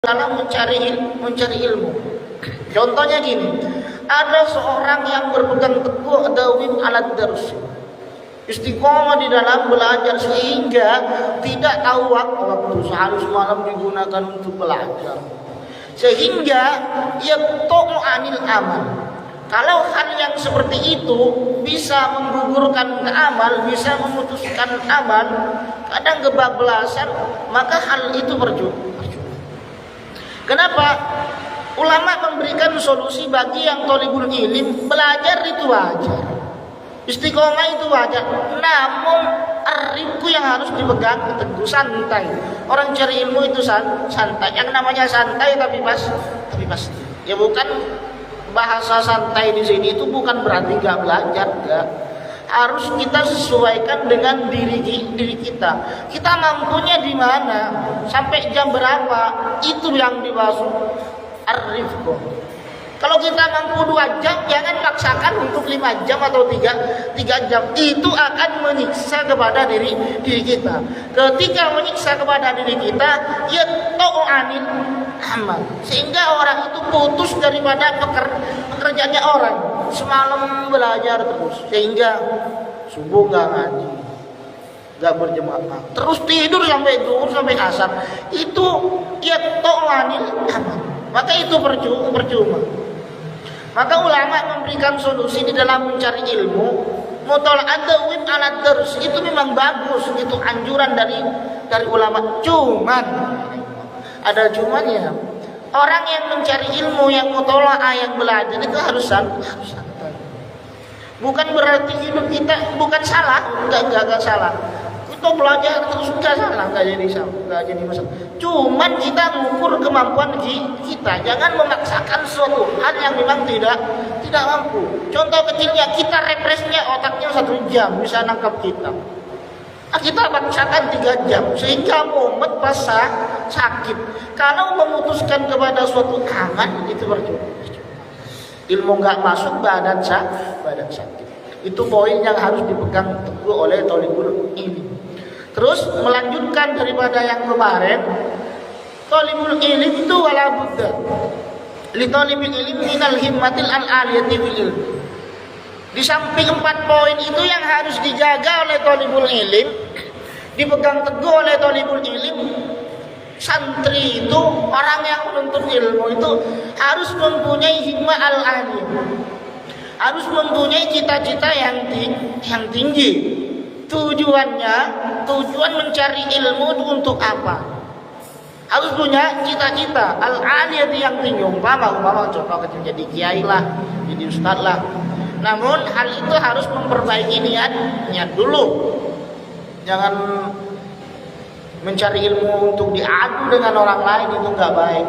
dalam mencari ilmu. Contohnya gini, ada seorang yang berpegang teguh dawim alat darus, istiqomah di dalam belajar sehingga tidak tahu waktu, sehari semalam digunakan untuk belajar, sehingga yaqta'u anil amal. Kalau hal yang seperti itu bisa menggugurkan amal, bisa memutuskan amal, kadang kebablasan, maka hal itu percuma. Kenapa? Ulama memberikan solusi bagi yang thalibul ilm, belajar itu wajar, istiqomah itu wajar, namun arifku yang harus dipegang teguh, santai. Orang cari ilmu itu santai. Yang namanya santai tapi pasti. Ya bukan bahasa santai di sini itu bukan berarti nggak belajar, nggak. Harus kita sesuaikan dengan diri kita. Kita mampunya di mana, sampai jam berapa, itu yang dimaksud arifku. Kalau kita mampu 2 jam, jangan paksakan untuk 5 jam atau 3 jam. Itu akan menyiksa kepada diri kita. Ketika menyiksa kepada diri kita, yaqta'u anil amal, sehingga orang itu putus daripada pekerjaannya orang. Semalam belajar terus, sehingga subuh nggak ngaji, nggak berjemaah, terus tidur sampai zuhur sampai asar. Itu yaqta'u anil amal, maka itu percuma. Maka ulama memberikan solusi di dalam mencari ilmu. Mutola'at dawim alat darus itu memang bagus, itu anjuran dari ulama. Cuman ada cumannya. Orang yang mencari ilmu, yang mutola'ah, yang belajar itu harus santai. Bukan berarti hidup kita bukan salah, enggak salah. Kita belajar terus enggak salah, enggak jadi masalah. Cuman kita mengukur kemampuan kita, jangan memaksakan suatu hal yang memang tidak mampu. Contoh kecilnya, kita refreshnya otaknya 1 jam bisa nangkap kita. Kita paksakan 3 jam sehingga mumet rasa sakit. Kalau memutuskan kepada suatu amal itu percuma. Ilmu enggak masuk, badan sakit. Itu poin yang harus dipegang teguh oleh thalibul ilm. Terus melanjutkan daripada yang kemarin, thalibul ilm itu wala budda li thalibil ilm minal himmatil al-aliyati fil ilm. Di samping 4 poin itu yang harus dijaga oleh thalibul ilm, dipegang teguh oleh thalibul ilm, santri itu, orang yang menuntut ilmu itu harus mempunyai himmah al-aliyah, harus mempunyai cita-cita yang tinggi. Tujuan mencari ilmu itu untuk apa? Harus punya cita-cita al-aliyah yang tinggi. Umpama contoh kecil, jadi kiai lah, jadi ustadz lah. Namun hal itu harus memperbaiki niat dulu. Jangan mencari ilmu untuk diadu dengan orang lain, itu nggak baik.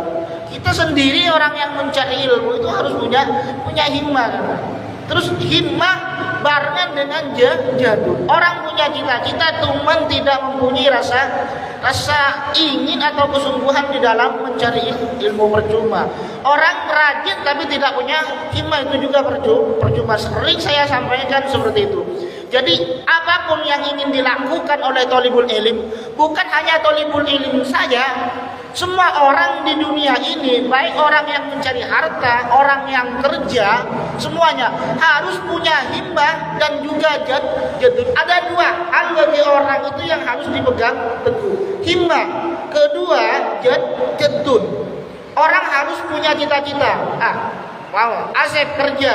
Kita sendiri orang yang mencari ilmu itu harus punya himmah. Terus himmah barengan dengan jadul. Orang punya cita-cita cuman tidak mempunyai rasa ingin atau kesungguhan di dalam mencari ilmu, percuma. Orang rajin tapi tidak punya himmah, itu juga percuma. Sering saya sampaikan seperti itu. Jadi apapun yang ingin dilakukan oleh thalibul ilm, bukan hanya thalibul ilm saja, semua orang di dunia ini, baik orang yang mencari harta, orang yang kerja, semuanya harus punya himmah dan juga jadul. Ada 2 hal bagi orang itu yang harus dipegang teguh, himmah. Kedua, jadul. Orang harus punya cita-cita. Asep kerja,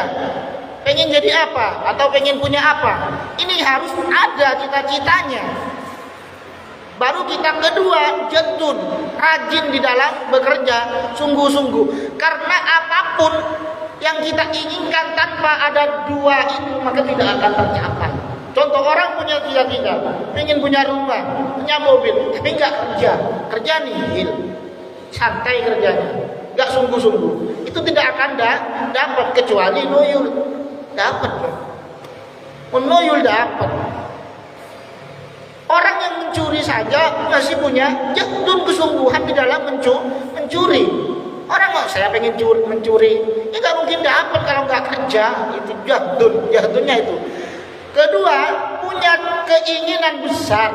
pengen jadi apa atau pengen punya apa, ini harus ada cita-citanya. Baru kita kedua, jadun, rajin di dalam bekerja, sungguh-sungguh. Karena apapun yang kita inginkan tanpa ada 2 itu, maka tidak akan tercapai. Contoh, orang punya cita-cita, pengen punya rumah, punya mobil, tapi nggak kerja nihil, santai kerjanya, nggak sungguh-sungguh, itu tidak akan dapat, kecuali nuyul dapat. Nuyul dapat. Orang yang mencuri saja masih punya jadun, kesungguhan di dalam mencuri. Orang mau saya pengen mencuri, ya nggak mungkin dapat kalau nggak kerja. Itu jadunnya itu. Kedua, punya keinginan besar,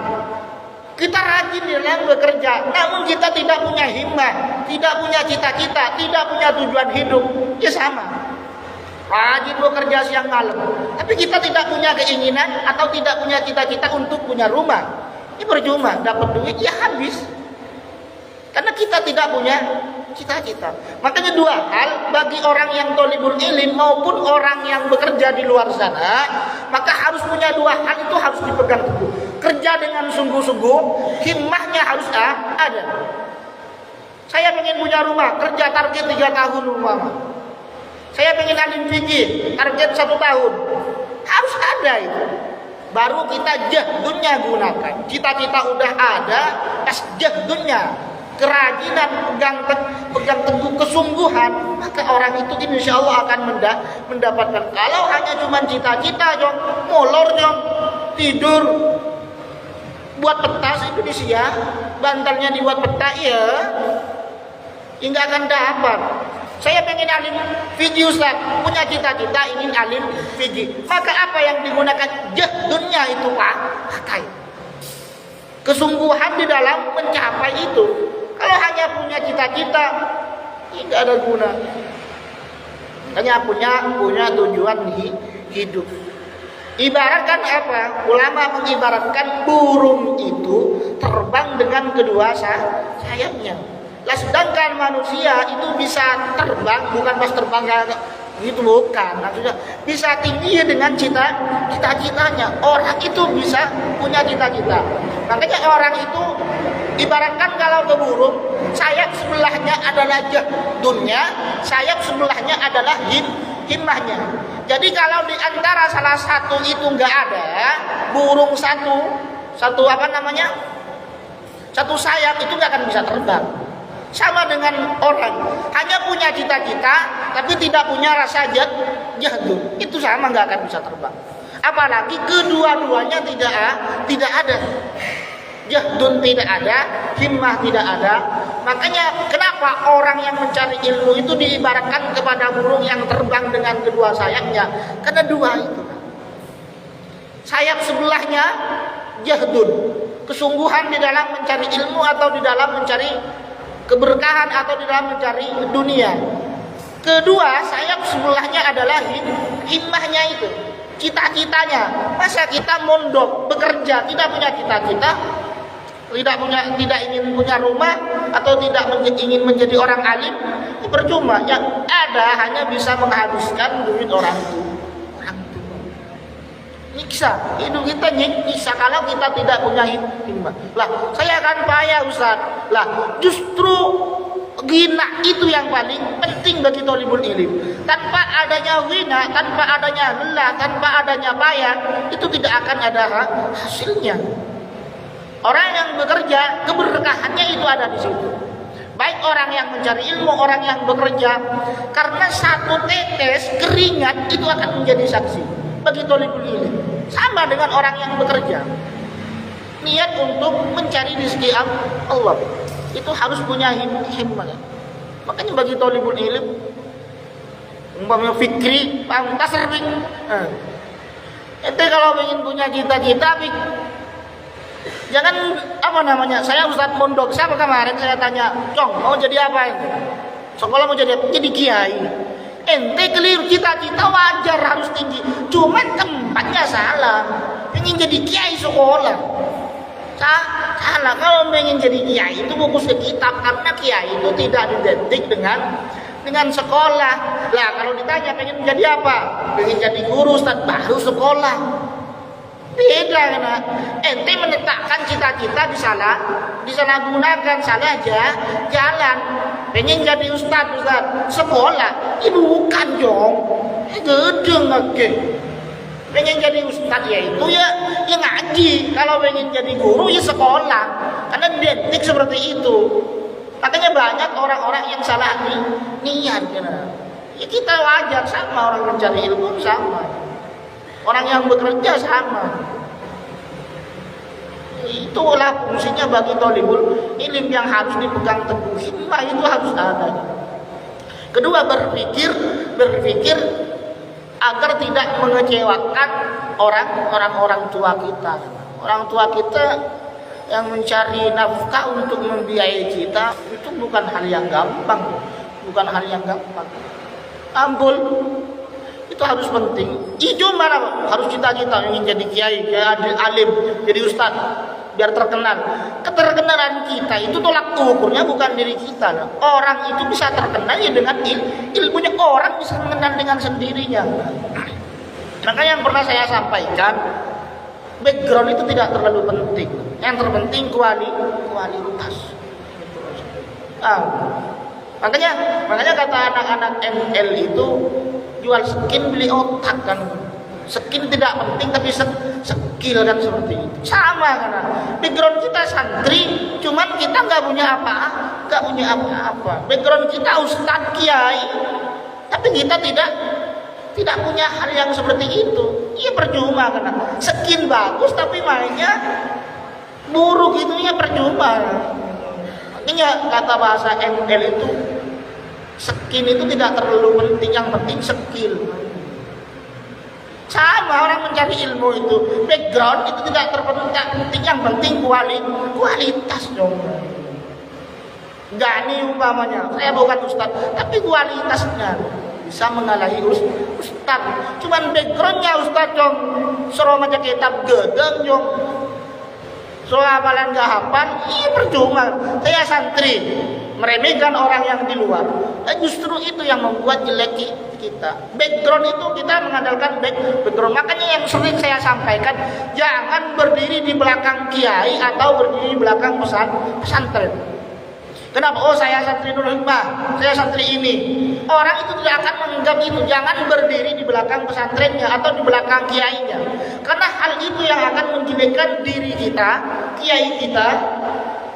Kita rajin di dalam bekerja, namun kita tidak punya himmah, tidak punya cita-cita, tidak punya tujuan hidup, ya sama. Rajin bekerja siang malam, tapi kita tidak punya keinginan atau tidak punya cita-cita untuk punya rumah. Ini percuma, dapat duit ya habis. Karena kita tidak punya cita-cita. Makanya dua hal bagi orang yang thalibul ilm maupun orang yang bekerja di luar sana, maka harus punya dua hal itu harus dipegang teguh. Kerja dengan sungguh-sungguh, himmahnya harus ada. Saya ingin punya rumah, kerja target 3 tahun rumah. Saya ingin alim fikih, target 1 tahun. Harus ada itu. Baru kita jahdunnya gunakan. Cita-cita udah ada, jahdunnya, kerajinan, pegang teguh kesungguhan, maka orang itu insya Allah akan mendapatkan. Kalau hanya cuma cita-cita, jong, molor jong, tidur, buat peta Indonesia, bantalnya dibuat peta, ya nggak akan dapat. Saya pengen alim fikih Ustaz, punya cita-cita ingin alim fikih. Maka apa yang digunakan jahdunnya itu Pak, pakai kesungguhan di dalam mencapai itu. Kalau hanya punya cita-cita, tidak ada guna. Hanya punya tujuan hidup. Ibaratkan apa? Ulama mengibaratkan burung itu terbang dengan kedua sayapnya. Lah sedangkan manusia itu bisa terbang, bukan pas terbang kayak itu, bukan. Maksudnya bisa tinggi dengan cita-citanya. Orang itu bisa punya cita-cita. Makanya orang itu ibaratkan kalau ke burung, sayap sebelahnya adalah jahdunnya, sayap sebelahnya adalah himmahnya. Jadi kalau di antara salah satu itu enggak ada, burung satu apa namanya? Satu sayap itu enggak akan bisa terbang. Sama dengan orang, hanya punya cita-cita tapi tidak punya rasa jahdun, itu sama enggak akan bisa terbang. Apalagi kedua-duanya tidak ada. Jahdun tidak ada, himmah tidak ada. Makanya kenapa orang yang mencari ilmu itu diibaratkan kepada burung yang terbang dengan kedua sayapnya? Karena dua itu. Sayap sebelahnya jahdun, kesungguhan di dalam mencari ilmu atau di dalam mencari keberkahan atau di dalam mencari dunia. Kedua, sayap sebelahnya adalah himmahnya itu, cita-citanya. Masa kita mondok bekerja tidak punya cita-cita, tidak ingin punya rumah atau tidak ingin menjadi orang alim, itu percuma. Yang ada hanya bisa menghabiskan duit orang tua. Nyiksa, hidup kita nyiksa kalau kita tidak punya himmah. Lah, saya akan payah Ustaz. Lah, justru ghina itu yang paling penting bagi thalibul ilm. Tanpa adanya ghina, tanpa adanya lelah, tanpa adanya payah, itu tidak akan ada hasilnya. Orang yang bekerja, keberkahannya itu ada di situ. Baik orang yang mencari ilmu, orang yang bekerja, karena satu tetes keringat itu akan menjadi saksi bagi thalibul ilm. Sama dengan orang yang bekerja, niat untuk mencari rezeki Allah itu harus punya himmah. Makanya bagi thalibul ilm, umpamanya fikri, tasawuf, ente kalau ingin punya cita-cita, jangan apa namanya, saya Ustaz mondok, siapa kemarin saya tanya, Cong mau jadi apa itu? Sekolah mau jadi kiai. Ente keliru, cita-cita wajar harus tinggi, cuman tempatnya salah. Ingin jadi kiai sekolah salah. Kalau ingin jadi kiai itu fokus ke kitab, karena kiai itu tidak identik dengan sekolah. Lah kalau ditanya pengen jadi apa, pengen jadi guru Ustaz, baru sekolah. Beda karena ente menetapkan cita-cita disalahgunakan, salah aja jalan. Pengen jadi Ustaz sekolah, itu bukan jong, gedeng lagi. Pengen jadi Ustaz ya itu ya ngaji. Kalau pengen jadi guru ya sekolah, karena identik seperti itu. Makanya banyak orang-orang yang salah niat. Ya kita wajar, sama orang mencari ilmu sama. Orang yang bekerja sama. Itulah fungsinya bagi thalibul ilm yang harus dipegang teguh. Himmah itu harus ada. Kedua, berpikir agar tidak mengecewakan orang tua kita. Orang tua kita yang mencari nafkah untuk membiayai kita itu bukan hal yang gampang, bukan hal yang gampang. Ampun, itu harus penting. Itu mana harus cita-cita ingin jadi kiai, jadi alim, jadi ustaz, biar terkenal. Keterkenalan kita itu tolak ukurnya bukan diri kita. Orang itu bisa terkenal ya dengan ilmunya. Orang bisa mengenal dengan sendirinya. Maka yang pernah saya sampaikan, background itu tidak terlalu penting. Yang terpenting kualitas. Makanya kata anak-anak ML itu jual skin beli otak kan. Skin tidak penting tapi skill kan seperti itu. Sama kan. Background kita santri, cuman kita nggak punya apa-apa. Background kita ustadz kiai, tapi kita tidak punya hal yang seperti itu. Iya percuma kan. Skin bagus tapi mainnya buruk, itunya percuma. Makanya kata bahasa ML itu skin itu tidak terlalu penting, yang penting skill. Sama orang mencari ilmu itu, background itu tidak terpenting, yang penting kualitas dong. Gani umpamanya, saya bukan ustaz, tapi kualitasnya bisa mengalahi ustaz. Cuman backgroundnya ustaz dong, suruh baca kitab gedeng dong, suruh hafalan gak hafal, iya percuma. Saya santri meremehkan orang yang di luar. Justru itu yang membuat jelek kita. Background itu kita mengandalkan background. Makanya yang sering saya sampaikan, jangan berdiri di belakang kiai atau berdiri di belakang pesantren. Kenapa? Oh saya santri Nurul Hikmah, saya santri ini. Orang itu tidak akan menganggap itu. Jangan berdiri di belakang pesantrennya atau di belakang kiainya. Karena hal itu yang akan menjelekkan diri kita, kiai kita,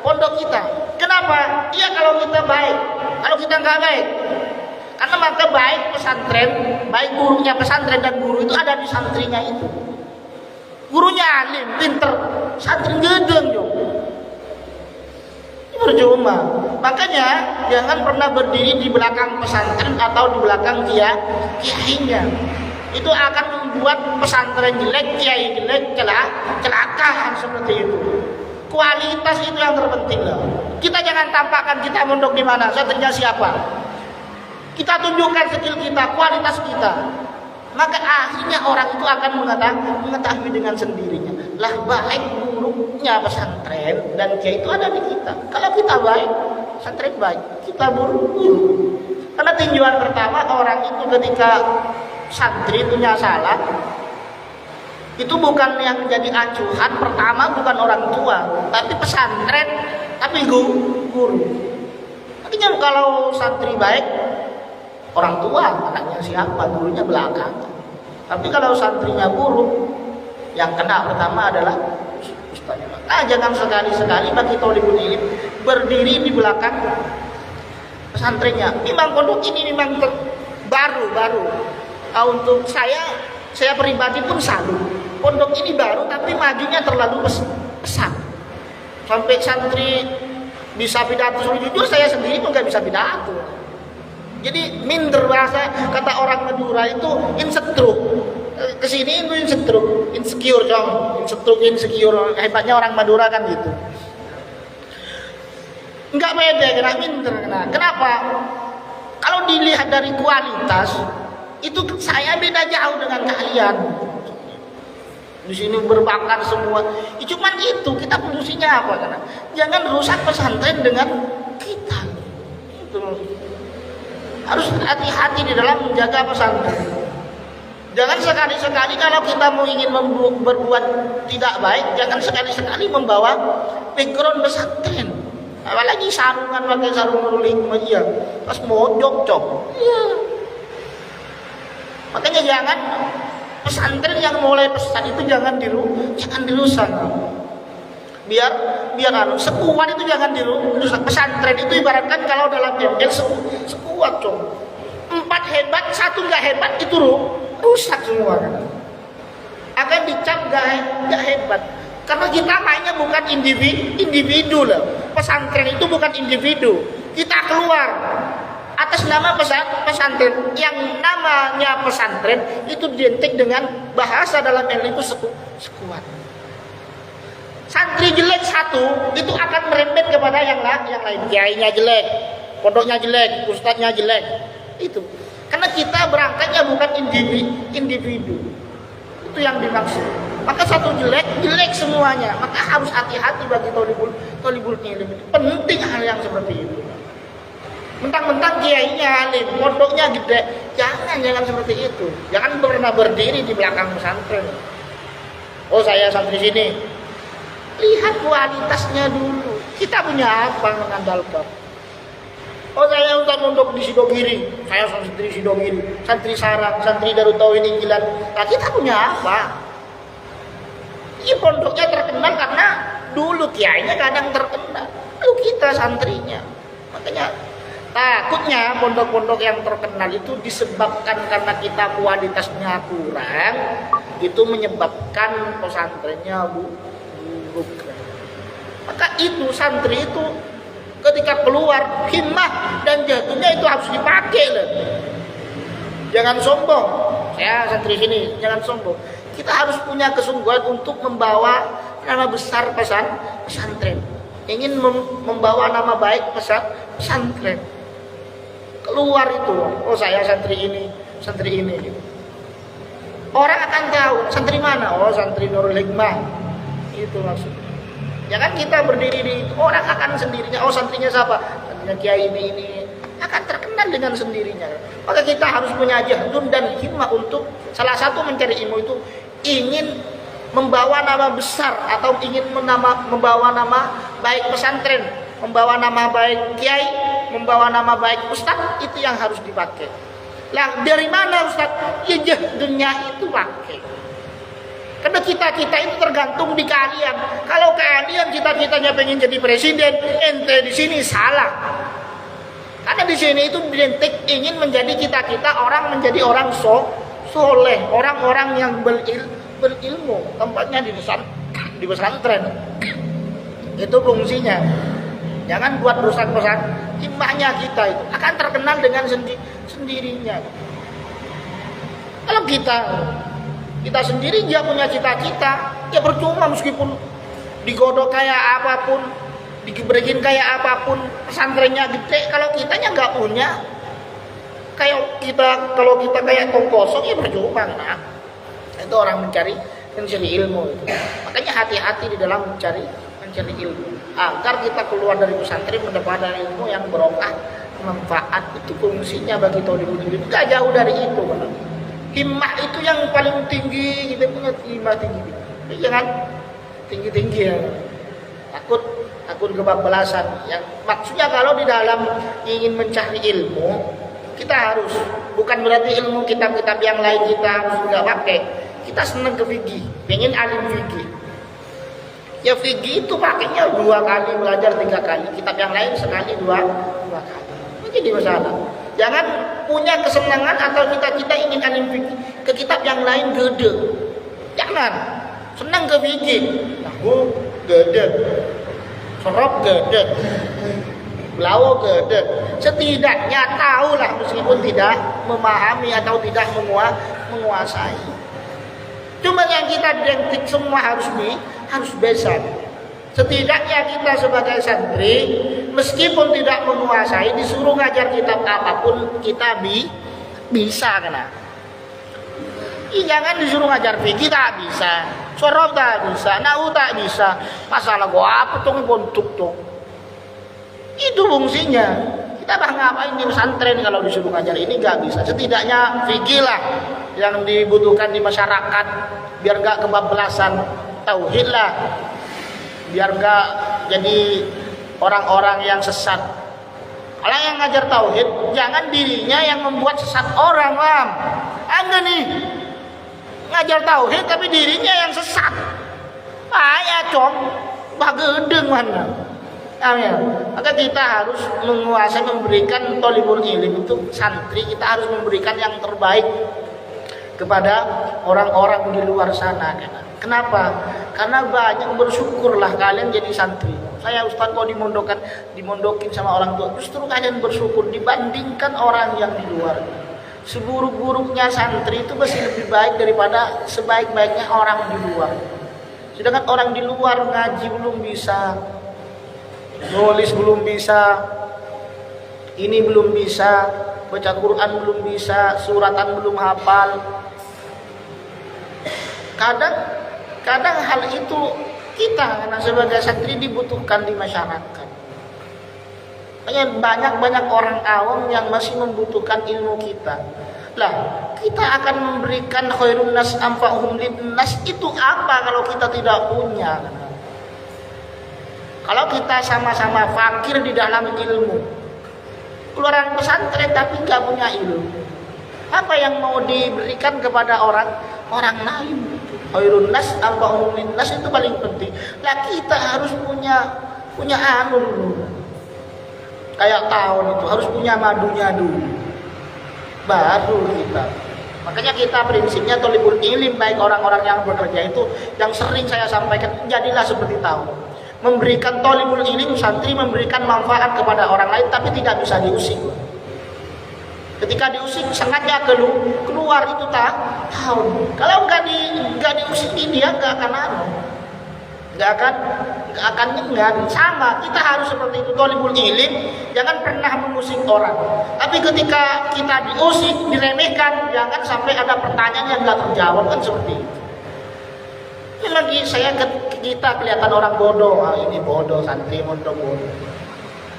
pondok kita. Kenapa? Iya kalau kita baik, kalau kita nggak baik. Karena maka baik pesantren, baik gurunya pesantren dan guru itu ada di santrinya itu. Gurunya alim, pinter, santri gedeng dong. Ini percuma. Makanya jangan pernah berdiri di belakang pesantren atau di belakang kiainya. Itu akan membuat pesantren jelek, kiai jelek, kecelakaan seperti itu. Kualitas itu yang terpenting lah. Kita jangan tampakkan kita mondok di mana, santrinya siapa. Kita tunjukkan skill kita, kualitas kita. Maka akhirnya orang itu akan mengetahui dengan sendirinya. Lah baik buruknya pesantren dan kiai itu ada di kita. Kalau kita baik, pesantren baik. Kita buruk. Karena tinjauan pertama orang itu ketika santri punya salah, itu bukan yang jadi acuan pertama, bukan orang tua, tapi pesantren, tapi guru. Makanya kalau santri baik, orang tua anaknya siapa, gurunya belakang. Tapi kalau santrinya buruk, yang kena pertama adalah ustaznya. Nah jangan sekali-sekali bagi thalibul ilm berdiri di belakang pesantrennya. Memang pondok ini memang baru. Nah, untuk saya pribadi pun salut. Pondok ini baru tapi majunya terlalu pesat. Sampai santri bisa pidato, jujur saya sendiri pun nggak bisa pidato. Jadi minder bahasa kata orang Madura itu insecure. Kesini itu insecure dong, insecure. Hebatnya orang Madura kan gitu. Enggak beda, kena minder. Kenapa? Kalau dilihat dari kualitas itu saya beda jauh dengan kalian. Di sini berbakat semua. Cuman itu kita fungsinya apa? Karena jangan rusak pesantren dengan kita. Itu harus hati-hati di dalam menjaga pesantren. Jangan sekali-sekali kalau kita mau ingin berbuat tidak baik, jangan sekali-sekali membawa background pesantren. Apalagi sarungan, pakai sarung Nurul Hikmah dia, pas mojok cok. Ya. Makanya jangan pesantren yang mulai pesan itu jangan dirusak. Biar sekuat itu jangan dirusak. Pesantren itu ibaratkan kalau dalam ML sekuat cok. 4 hebat, 1 nggak hebat itu rusak semua. Akan dicap nggak hebat. Karena kita mainnya bukan individu lah. Pesantren itu bukan individu. Kita keluar atas nama pesantren. Yang namanya pesantren itu identik dengan bahasa dalam ilmu itu sekuat. Santri jelek satu itu akan merembet kepada yang lain. Kiainya jelek, pondoknya jelek, ustadznya jelek. Itu karena kita berangkatnya bukan individu. Itu yang dimaksud. Maka satu jelek semuanya. Maka harus hati-hati bagi tolibul ilm. Penting hal yang seperti itu. Mentang-mentang kiainya alim, pondoknya gede, jangan seperti itu. Jangan pernah berdiri di belakang pesantren. Oh, saya santri sini. Lihat kualitasnya dulu. Kita punya apa mengandalkan? Oh, saya untuk mondok di Sidogiri. Saya santri Sidogiri, santri Sarang, santri Darut Tauhid Injilan. Nah, kita punya apa? Ini pondoknya terkenal karena dulu kiainya kadang terkenal. Lalu kita santrinya. Makanya takutnya pondok-pondok yang terkenal itu disebabkan karena kita kualitasnya kurang, itu menyebabkan pesantrennya buruk. Maka itu santri itu ketika keluar himmah dan jatuhnya itu harus dipakai loh. Jangan sombong. Saya santri sini, jangan sombong. Kita harus punya kesungguhan untuk membawa nama besar pesantren. Ingin membawa nama baik pesantren. Keluar itu, oh saya santri ini. Orang akan tahu santri mana? Oh, santri Nurul Hikmah. Itu maksudnya. Jangan kita berdiri di orang akan sendirinya. Oh, santrinya siapa? Santrinya kiai ini akan terkenal dengan sendirinya. Maka kita harus punya jahdun dan himmah untuk salah satu mencari ilmu itu ingin membawa nama besar atau ingin membawa nama baik pesantren, membawa nama baik kiai, membawa nama baik ustaz, itu yang harus dipakai. Lah dari mana ustaz? Ya jahdunnya itu pakai. Karena cita-cita itu tergantung di kalian. Kalau kalian cita-citanya pengen jadi presiden, ente di sini salah. Karena di sini itu identik ingin menjadi cita-cita orang menjadi orang soleh, orang-orang yang berilmu. Tempatnya di pesantren. Itu fungsinya. Jangan buat dosa-dosa. Himmahnya kita itu akan terkenal dengan sendirinya. Kalau kita sendiri dia punya cita-cita, ya percuma meskipun digodok kayak apapun, diberikin kayak apapun, pesantrennya gede, kalau kitanya nggak punya, kalau kita kayak tong kosong ya percuma, nah. Itu orang mencari ilmu itu. Makanya hati-hati di dalam mencari ilmu, agar kita keluar dari pesantren mendapatkan ilmu yang berkah, manfaat. Itu fungsinya bagi tolibul ilm. Gak jauh dari itu, benar. Himmah itu yang paling tinggi, kita punya himmah tinggi. Jangan tinggi-tinggi ya. Takut kebablasan. Yang maksudnya kalau di dalam ingin mencari ilmu, kita harus bukan berarti ilmu kitab-kitab yang lain kita harus nggak pakai. Kita senang ke fikih, pengen alim fikih. Ya fikih itu pakainya 2 kali belajar 3 kali. Kitab yang lain sekali 2 kali. Itu jadi masalah. Jangan punya kesenangan atau cita-cita ingin alim fikih ke kitab yang lain gede. Jangan. Senang ke fikih. Nahu gede. Sorob gede. Belawo gede. Setidaknya tahulah meskipun tidak memahami atau tidak menguasai. Cuma yang kita identik semua harus besar. Setidaknya kita sebagai santri meskipun tidak menguasai disuruh ngajar kitab apapun kita bisa kena. Jangan disuruh ngajar fikih tak bisa, sorof tak bisa, nahu tak bisa. Masalah gua apa tuh bentuk tuh. Itu fungsinya. Kita ngapain di pesantren kalau disuruh ngajar ini nggak bisa. Setidaknya fikih lah yang dibutuhkan di masyarakat biar nggak kebablasan, tauhid lah. Biar nggak jadi orang-orang yang sesat. Kalau yang ngajar tauhid, jangan dirinya yang membuat sesat orang, Lam. Anda nih ngajar tauhid tapi dirinya yang sesat. Bahaya, Cok. Bagedeng mana? Amin. Maka kita harus menguasai, memberikan tolibul ilm itu santri, kita harus memberikan yang terbaik kepada orang-orang di luar sana. Kenapa? Karena banyak bersyukurlah kalian jadi santri. Saya Ustaz kok dimondokin sama orang tua. Justru kalian bersyukur dibandingkan orang yang di luar. Seburuk-buruknya santri itu masih lebih baik daripada sebaik-baiknya orang di luar. Sedangkan orang di luar ngaji belum bisa, nulis belum bisa, ini belum bisa, baca Quran belum bisa, suratan belum hafal. Kadang hal itu kita karena sebagai santri dibutuhkan di masyarakat. Banyak orang awam yang masih membutuhkan ilmu kita. Lah, kita akan memberikan khairun nas anfa'uhum linnas itu apa kalau kita tidak punya? Kalau kita sama-sama fakir di dalam ilmu, keluaran pesantren tapi nggak punya ilmu, apa yang mau diberikan kepada orang lain? Khairun nas anfa'uhum linnas itu paling penting. Lah kita harus punya anu dulu. Kayak tahun itu harus punya madunya dulu. Baru kita. Makanya kita prinsipnya thalibul ilm, baik orang-orang yang bekerja itu yang sering saya sampaikan, jadilah seperti tahun. Memberikan thalibul ilm, santri memberikan manfaat kepada orang lain tapi tidak bisa diusik. Ketika diusik sengaja keluar itu tahun. Kalau nggak diusik dia nggak akan nyengat. Sama, kita harus seperti itu, thalibul ilm, jangan pernah mengusik orang. Tapi ketika kita diusik, diremehkan, jangan sampai ada pertanyaan yang nggak terjawab, kan seperti itu. Ini lagi kita kelihatan orang bodoh, ini bodoh, santri bodoh.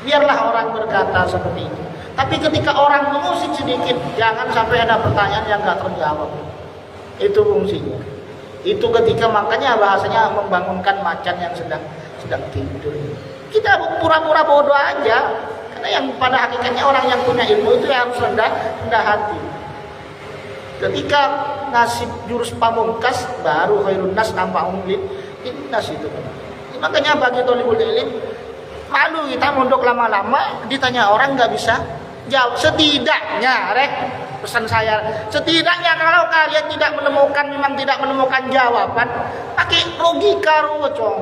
Biarlah orang berkata seperti itu. Tapi ketika orang mengusik sedikit, jangan sampai ada pertanyaan yang nggak terjawab. Itu fungsinya. Itu ketika makanya bahasanya membangunkan macan yang sedang tidur. Kita pura-pura bodoh aja. Karena yang pada hakikatnya orang yang punya ilmu itu yang harus rendah hati. Ketika nasib jurus pamungkas baru khairun nas anfa'uhum linnas itu. Makanya bagi thalibul ilm malu kita mondok lama-lama ditanya orang nggak bisa jawab. Setidaknya pesan saya, setidaknya kalau kalian memang tidak menemukan jawaban, pakai logika ruwecong.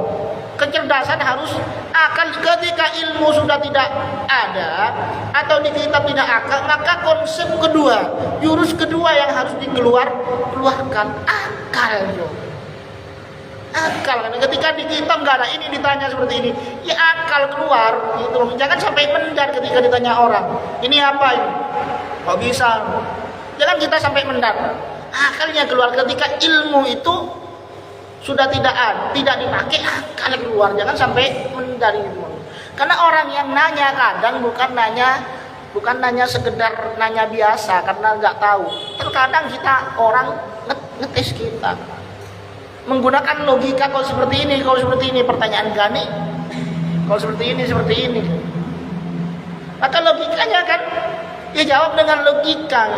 Kecerdasan harus akal. Ketika ilmu sudah tidak ada atau di kitab tidak akal, maka konsep kedua, jurus kedua yang harus dikeluarkan akal. Akal. Ketika di kitab nggak ada ini ditanya seperti ini, ya akal keluar. Gitu. Jangan sampai mendar ketika ditanya orang. Ini apa ini? Kok bisa? Jangan kita sampai mendar. Akalnya keluar ketika ilmu itu sudah tidak dipakai, akal keluar. Jangan sampai mendar itu. Karena orang yang nanya kadang bukan nanya sekedar nanya biasa karena nggak tahu. Terkadang orang ngetes kita menggunakan logika. Kalau seperti ini pertanyaan gani. Kalau seperti ini. Maka logikanya kan dia jawab dengan logika.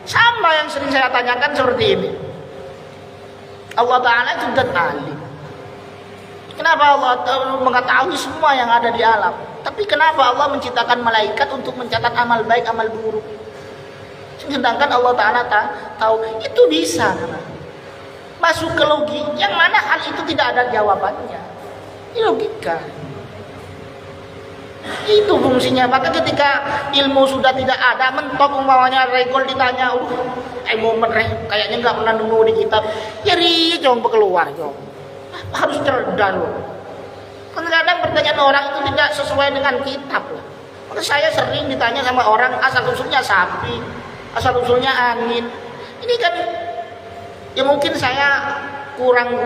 Sama yang sering saya tanyakan seperti ini. Allah Ta'ala juga alim. Kenapa Allah mengetahui semua yang ada di alam? Tapi kenapa Allah menciptakan malaikat untuk mencatat amal baik, amal buruk? Sedangkan Allah Ta'ala tahu itu bisa. Masuk ke logika, yang mana hal itu tidak ada jawabannya. Ini logika. Itu fungsinya. Maka ketika ilmu sudah tidak ada, mentok umpamanya regol ditanya, kayaknya nggak pernah nemu di kitab. Jadi coba keluar, harus cerdas loh. Kadang-kadang pertanyaan orang itu tidak sesuai dengan kitab loh. Maka saya sering ditanya sama orang asal usulnya sapi, asal usulnya angin. Ini kan ya mungkin saya kurang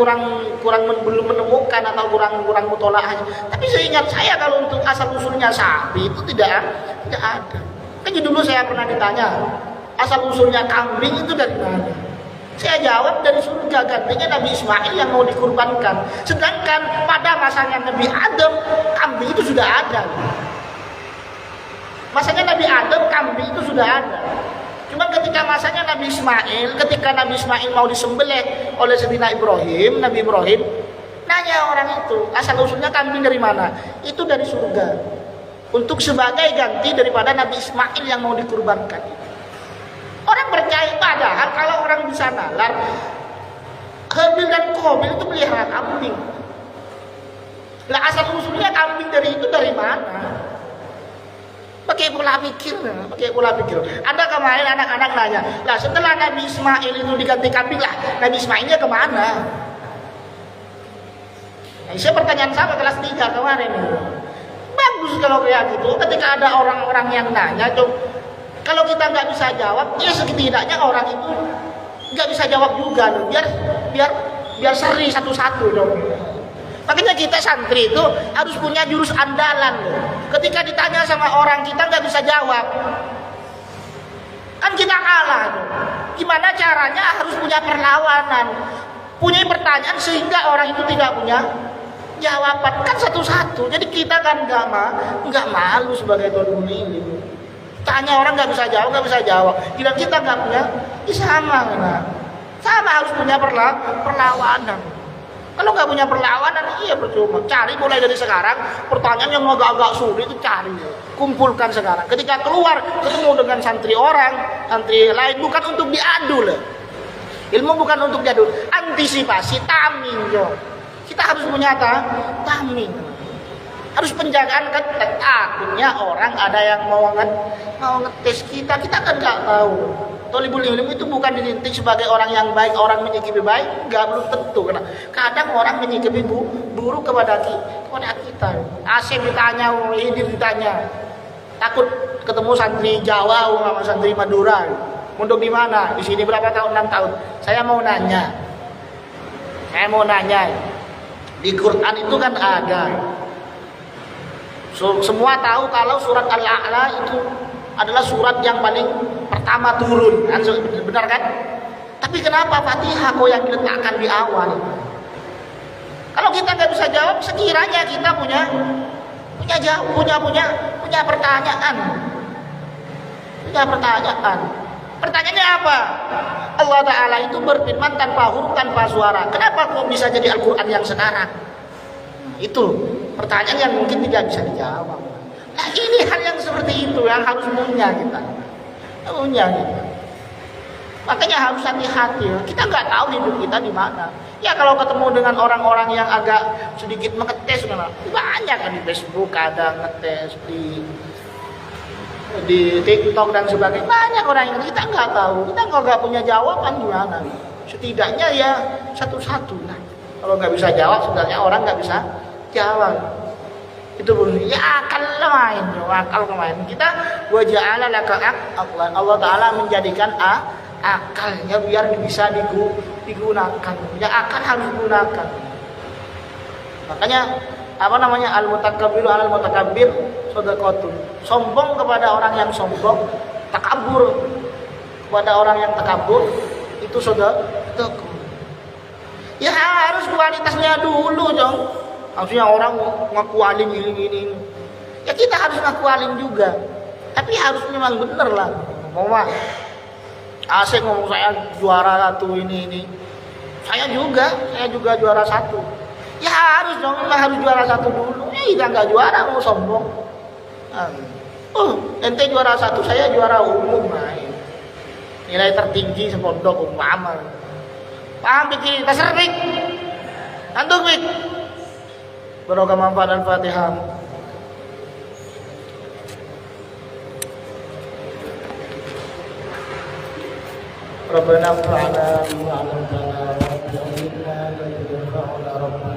belum menemukan atau kurang mutolaah. Tapi seingat saya kalau untuk asal usulnya sapi itu tidak ada. Kan dulu saya pernah ditanya asal usulnya kambing itu dari mana? Saya jawab dari surga, gantinya Nabi Ismail yang mau dikurbankan. Sedangkan pada masanya Nabi Adam kambing itu sudah ada. Masanya Nabi Adam kambing itu sudah ada. Cuma ketika masanya Nabi Ismail mau disembelih oleh Sayyidina Ibrahim, Nabi Ibrahim nanya orang itu, asal usulnya kambing dari mana? Itu dari surga. Untuk sebagai ganti daripada Nabi Ismail yang mau dikurbankan. Orang percaya, padahal kalau orang bisa nalar, Habil dan Qabil itu pelihara kambing. Lah asal usulnya kambing dari mana? Pakai pola pikir. Ada kemarin anak-anak nanya, lah setelah Nabi Ismail itu diganti kambing lah, Nabi Ismailnya kemana? Saya pertanyaan sama kelas 3 kemarin. Bagus kalau kayak gitu. Ketika ada orang-orang yang nanya, tuh, kalau kita nggak bisa jawab, ya setidaknya orang itu nggak bisa jawab juga, loh. Biar seri satu-satu dong. Makanya kita santri itu harus punya jurus andalan, loh. Ketika ditanya sama orang kita nggak bisa jawab, kan kita kalah. Loh. Gimana caranya? Harus punya perlawanan, punya pertanyaan sehingga orang itu tidak punya jawaban, kan satu-satu. Jadi kita kan nggak malu sebagai tolong ilmu. Tanya orang nggak bisa jawab. Bilang kita nggak punya, sama, sama harus punya perlawanan. Kalau nggak punya perlawanan, iya percuma. Cari mulai dari sekarang. Pertanyaan yang agak-agak sulit itu cari, kumpulkan sekarang. Ketika keluar ketemu dengan santri lain, bukan untuk diadu loh. Ilmu bukan untuk diadu, antisipasi, taming jo. Kita harus punya taming. Harus penjagaan, kan takutnya orang ada yang mau ngetes kita kan nggak tahu. Thalibul ilmi itu bukan dididik sebagai orang yang baik, orang menyikapi baik, nggak, belum tentu. Karena kadang orang menyikapi buruk kepada kita. Asyik ditanya, Hidir ditanya, takut ketemu santri Jawa sama santri Madura. Mondok di mana? Di sini berapa tahun? 6 tahun. Saya mau nanya. Di Quran itu kan ada. Semua tahu kalau surat Al-A'la itu adalah surat yang paling pertama turun, benar kan? Tapi kenapa Fatihah kok yang diletakkan di awal? Kalau kita nggak bisa jawab, sekiranya kita punya pertanyaan. Pertanyaannya apa? Allah Ta'ala itu berfirman tanpa huruf, tanpa suara. Kenapa kok bisa jadi Al-Quran yang sekarang? Itu pertanyaan yang mungkin tidak bisa dijawab. Nah, ini hal yang seperti itu yang harus punya kita. Makanya harus hati-hati. Kita nggak tahu hidup kita di mana. Ya kalau ketemu dengan orang-orang yang agak sedikit mengetes, banyak kan di Facebook ada ngetes, di TikTok dan sebagainya, banyak orang yang kita nggak tahu. Kita nggak punya jawaban gimana. Setidaknya ya satu-satu. Nah, kalau nggak bisa jawab, sebenarnya orang nggak bisa jawab. Itu ya akal main. Kita waja'ala laka aqlan. Allah Ta'ala menjadikan akalnya biar bisa digunakan. Ya akal harus digunakan. Makanya al-mutakabbiru 'alal mutakabbir shadaqatun. Sombong kepada orang yang sombong, takabur kepada orang yang takabur, itu sedekah. Ya harus kualitasnya dulu dong. Maksudnya orang ngaku alim ini. Ya kita harus ngaku alim juga. Tapi harus memang bener lah. Asik ngomong saya juara 1 ini. Saya juga juara 1. Ya harus dong, harus juara 1 dulu. Kita nggak juara mau sombong. Ente juara 1, saya juara umum. Nilai tertinggi sepondok amal. Paham bikin tasarbik? Antum bik. Barokah manfaat Al-Fatihah. Rabbana fa'ala bima 'allamtana wa 'allimna ma yanfa'una.